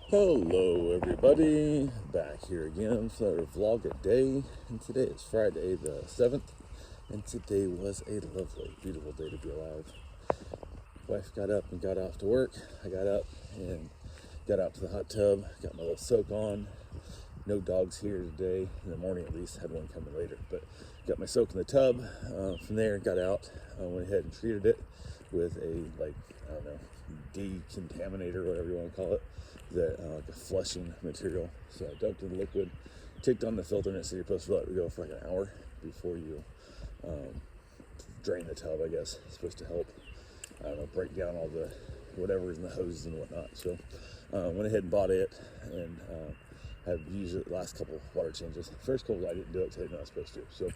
Hello everybody, back here again for another vlog a day, and today is Friday the 7th, and today was a lovely, beautiful day to be alive. Wife got up and got off to work. I got up and got out to the hot tub, got my little soak on. No dogs here today, in the morning at least, had one coming later, but got my soak in the tub. From there, got out, went ahead and treated it with a, I don't know, decontaminator, whatever you want to call it, that like a flushing material. So I dumped in the liquid, ticked on the filter, and it said you're supposed to let it go for like an hour before you drain the tub, I guess. It's supposed to help, I don't know, break down all the whatever's in the hoses and whatnot. So went ahead and bought it, and have used it the last couple water changes. First couple I didn't do it because I didn't know I was supposed to. So,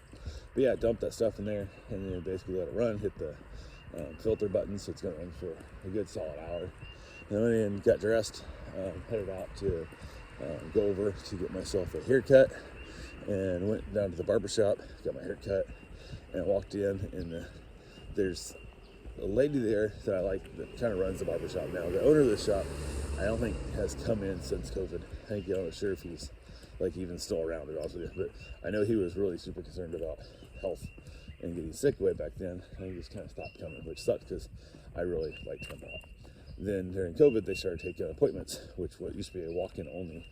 but yeah, dumped that stuff in there, and then basically let it run, hit the filter button, so it's going to run for a good solid hour. And I went in, got dressed, headed out to go over to get myself a haircut, and went down to the barber shop, got my haircut, and walked in, and there's a lady there that I like that kind of runs the barber shop now. The owner of the shop, I don't think has come in since COVID. I think I'm not sure if he's like even still around, to be honest with you, but I know he was really super concerned about health and getting sick way back then, and he just kind of stopped coming, which sucked because I really liked him a lot. Then during COVID, they started taking appointments, which what used to be a walk-in only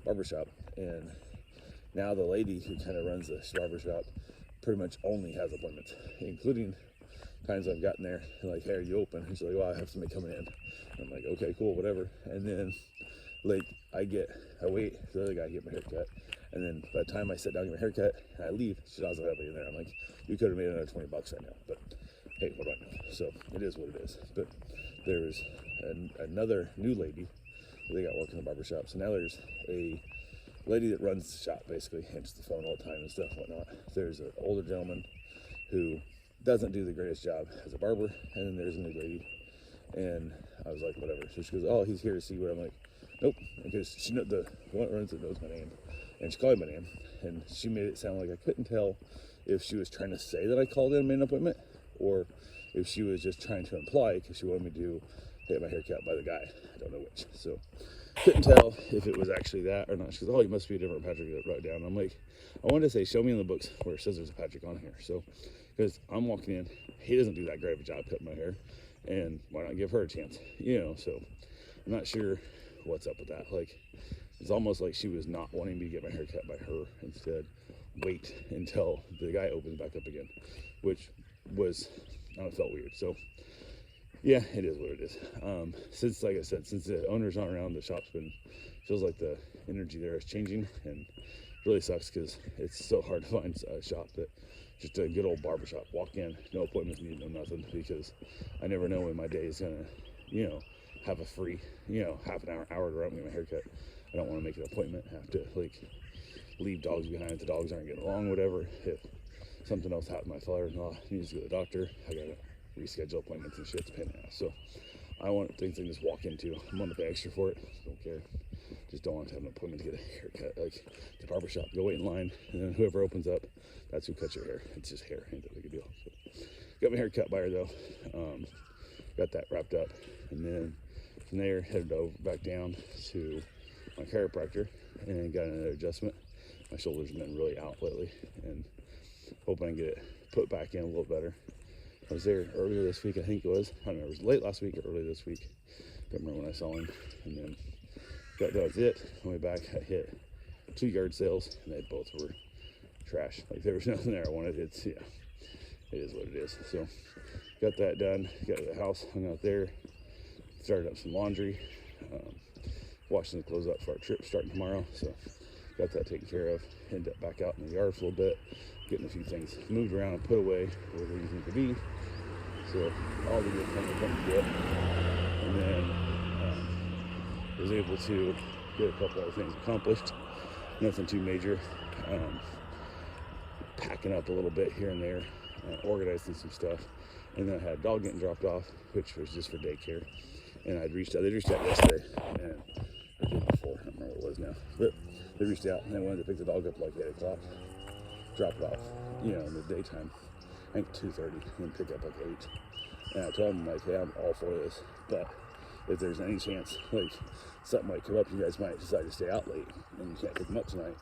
barbershop, and now the lady who kind of runs the barbershop pretty much only has appointments, including times I've gotten there and like, hey, are you open? And she's like, well, I have somebody coming in. And I'm like, okay, cool, whatever. And then like I wait for the other guy to get my haircut, and then by the time I sit down to get my haircut and I leave, she doesn't have anybody in there. I'm like, you could have made another $20 right now, but hey, what do I know? So it is what it is. But there's another new lady that they got working in the barber shop. So now there's a lady that runs the shop, basically answers the phone all the time and stuff and whatnot. There's an older gentleman who doesn't do the greatest job as a barber, and then there's a new lady. And I was like, whatever. So she goes, oh, he's here to see what. I'm like, nope, because she know the one that runs it knows my name, and she called me my name, and she made it sound like I couldn't tell if she was trying to say that I called in and made an appointment, or if she was just trying to imply because she wanted me to get my haircut by the guy. I don't know which. So couldn't tell if it was actually that or not. She goes, oh, you must be a different Patrick that wrote it down. I'm like, I wanted to say, show me in the books where it says there's a Patrick on here. So because I'm walking in, he doesn't do that great of a job cutting my hair, and why not give her a chance, so I'm not sure what's up with that. Like, it's almost like she was not wanting me to get my hair cut by her, instead wait until the guy opens back up again, which was, I don't know, felt weird. So yeah, it is what it is. Since, like I said, since the owner's not around, the shop's feels like the energy there is changing, and it really sucks because it's so hard to find a shop that just a good old barbershop. Walk in, no appointments needed, no nothing, because I never know when my day is gonna, have a free, half an hour to run me my haircut. I don't want to make an appointment, have to like leave dogs behind if the dogs aren't getting along, whatever. If something else happened, my father-in-law needs to go to the doctor, I gotta reschedule appointments and shit. It's a pain in the ass. So I want things I can just walk into. I'm on the pay extra for it. Don't care. Just don't want to have an appointment to get a haircut. Like the barber shop, go wait in line, and then whoever opens up, that's who cuts your hair. It's just hair, ain't that big a deal. So, got my hair cut by her though. Got that wrapped up, and then from there headed back down to my chiropractor and got another adjustment. My shoulders have been really out lately, and hoping I can get it put back in a little better. I was there earlier this week, I think it was. I don't know, it was late last week or early this week. Don't remember when I saw him. And then that was it. On my way back, I hit 2 yard sales, and they both were trash. Like, there was nothing there I wanted. It is what it is. So got that done, got to the house, hung out there, started up some laundry, washing the clothes up for our trip starting tomorrow. So got that taken care of. Ended up back out in the yard for a little bit, getting a few things moved around and put away where they need to be. So all the good things come to get. And then was able to get a couple other things accomplished. Nothing too major. Packing up a little bit here and there, organizing some stuff. And then I had a dog getting dropped off, which was just for daycare. And they reached out yesterday, and or the day before, I don't remember what it was now. But they reached out and they wanted to pick the dog up like 8 o'clock, drop it off, in the daytime. I think 2:30, and pick up like 8. And I told them, like, hey, I'm all for this, but if there's any chance, like, something might come up, you guys might decide to stay out late and you can't pick them up tonight,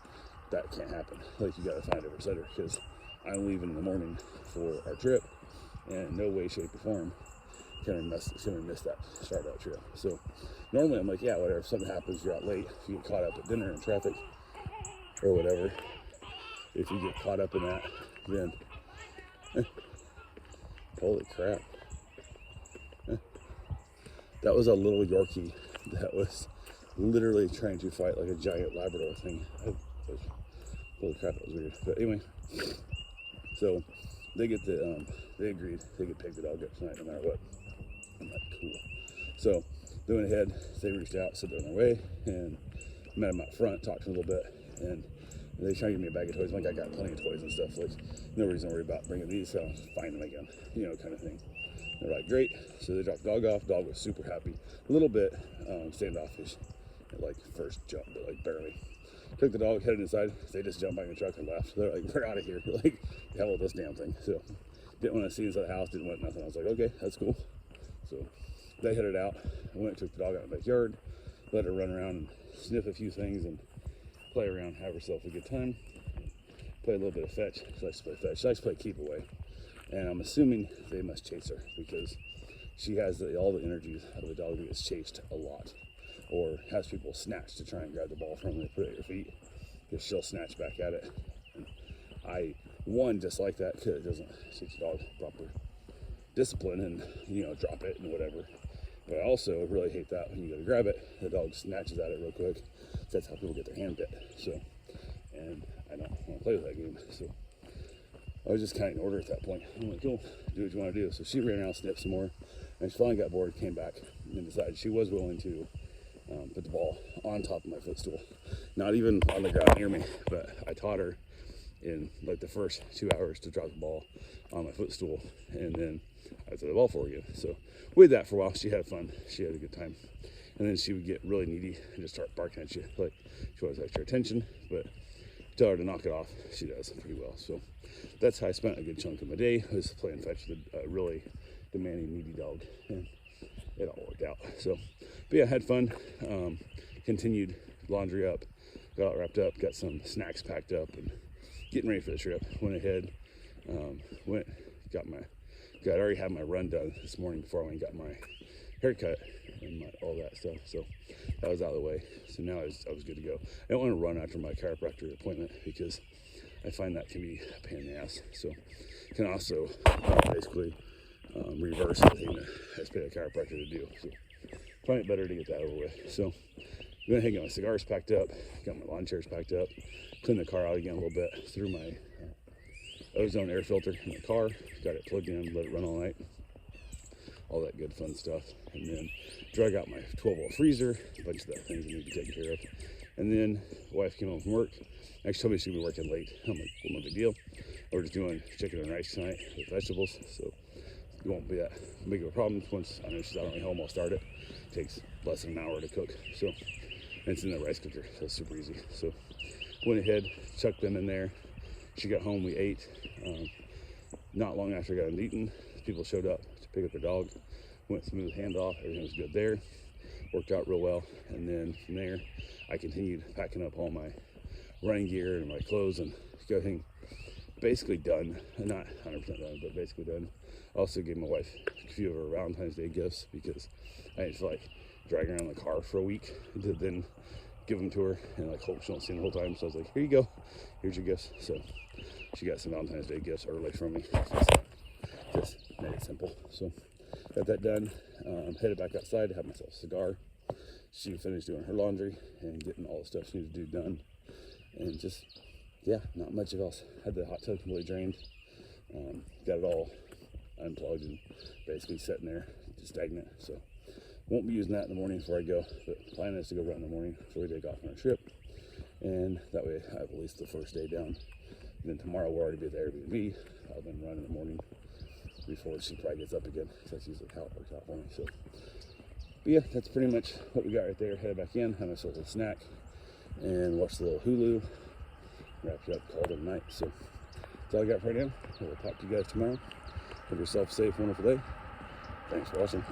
that can't happen. Like, you got to find a different setter, because I'm leaving in the morning for our trip, and no way, shape, or form can I miss that start out trip. So normally I'm like, yeah, whatever, if something happens, you're out late, if you get caught up at dinner in traffic or whatever, if you get caught up in that, then holy crap. That was a little Yorkie that was literally trying to fight like a giant Labrador thing. Holy crap, that was weird. But anyway, so they get they agreed, they could pick the dog up tonight no matter what. I'm like, cool. So they went ahead, they reached out, said they're on their way, and met them out front, talked to them a little bit, and they tried to give me a bag of toys. Like, I got plenty of toys and stuff, like, no reason to worry about bringing these, so I'll find them again, you know, kind of thing. They're like, great. So they dropped the dog off. Dog was super happy. A little bit standoffish at like first jump, but like barely. Took the dog, headed inside. They just jumped back in the truck and left. They're like, we're out of here. Like, the hell with this damn thing. So didn't want to see inside the house, didn't want nothing. I was like, okay, that's cool. So they headed out. I went and took the dog out in the backyard, let her run around and sniff a few things and play around, have herself a good time. Play a little bit of fetch. She likes to play fetch. She likes to play keep away. And I'm assuming they must chase her, because she has all the energies of a dog who gets chased a lot, or has people snatch to try and grab the ball from and put it at your feet, because she'll snatch back at it. And I, one, dislike that because it doesn't teach the dog proper discipline and, you know, drop it and whatever. But I also really hate that when you go to grab it, the dog snatches at it real quick. That's how people get their hand bit. So, and I don't want to play with that game. So I was just kind of in order at that point. I'm like, cool, do what you want to do. So she ran around, sniffed some more, and she finally got bored, came back, and decided she was willing to put the ball on top of my footstool. Not even on the ground near me, but I taught her in like the first 2 hours to drop the ball on my footstool, and then I threw the ball for her again. So we did that for a while. She had fun. She had a good time. And then she would get really needy and just start barking at you. Like, she wants extra attention, but tell her to knock it off, she does pretty well. So that's how I spent a good chunk of my day, was playing fetch with a really demanding, needy dog, and it all worked out. So, but yeah, had fun. Continued laundry up, got all wrapped up, got some snacks packed up, and getting ready for the trip. Went ahead, I already had my run done this morning before I went and got my haircut and all that stuff. So that was out of the way. So now I was good to go. I don't want to run after my chiropractor appointment, because I find that can be a pain in the ass. So can also basically reverse everything that I has paid a chiropractor to do. So find it better to get that over with. So I'm going to get my cigars packed up, got my lawn chairs packed up, clean the car out again a little bit, threw my ozone air filter in the car, got it plugged in, let it run all night, all that good fun stuff. And then drug out my 12-volt freezer, a bunch of that things I need to take care of. And then wife came home from work. Actually told me she'd be working late. I'm like, well, no big deal. We're just doing chicken and rice tonight with vegetables, so it won't be that big of a problem. Once I know she's out on the home, I'll start it. It takes less than an hour to cook. So, and it's in the rice cooker, so it's super easy. So went ahead, chucked them in there. She got home, we ate. Not long after I got eaten, people showed up to pick up their dog. Went smooth handoff, everything was good there. Worked out real well. And then from there, I continued packing up all my running gear and my clothes and got everything basically done. Not 100% done, but basically done. I also gave my wife a few of her Valentine's Day gifts, because I didn't feel like dragging around the car for a week to then give them to her and like hope she don't see them the whole time. So I was like, here you go, here's your gifts. So she got some Valentine's Day gifts early from me. Just made it simple. So got that done. Headed back outside to have myself a cigar. She finished doing her laundry and getting all the stuff she needed to do done. And just, yeah, not much else. Had the hot tub completely drained. Got it all unplugged and basically sitting there, just stagnant. So won't be using that in the morning before I go, but the plan is to go run in the morning before we take off on our trip. And that way I have at least the first day down. And then tomorrow we'll already be at the Airbnb. I'll then run in the morning before she probably gets up again. That's usually how it works out for me. So, but yeah, that's pretty much what we got right there. Head back in, have myself a snack, and watch the little Hulu. Wrap it up, call it a night. So that's all I got for right now. We'll talk to you guys tomorrow. Have yourself a safe, wonderful day. Thanks for watching.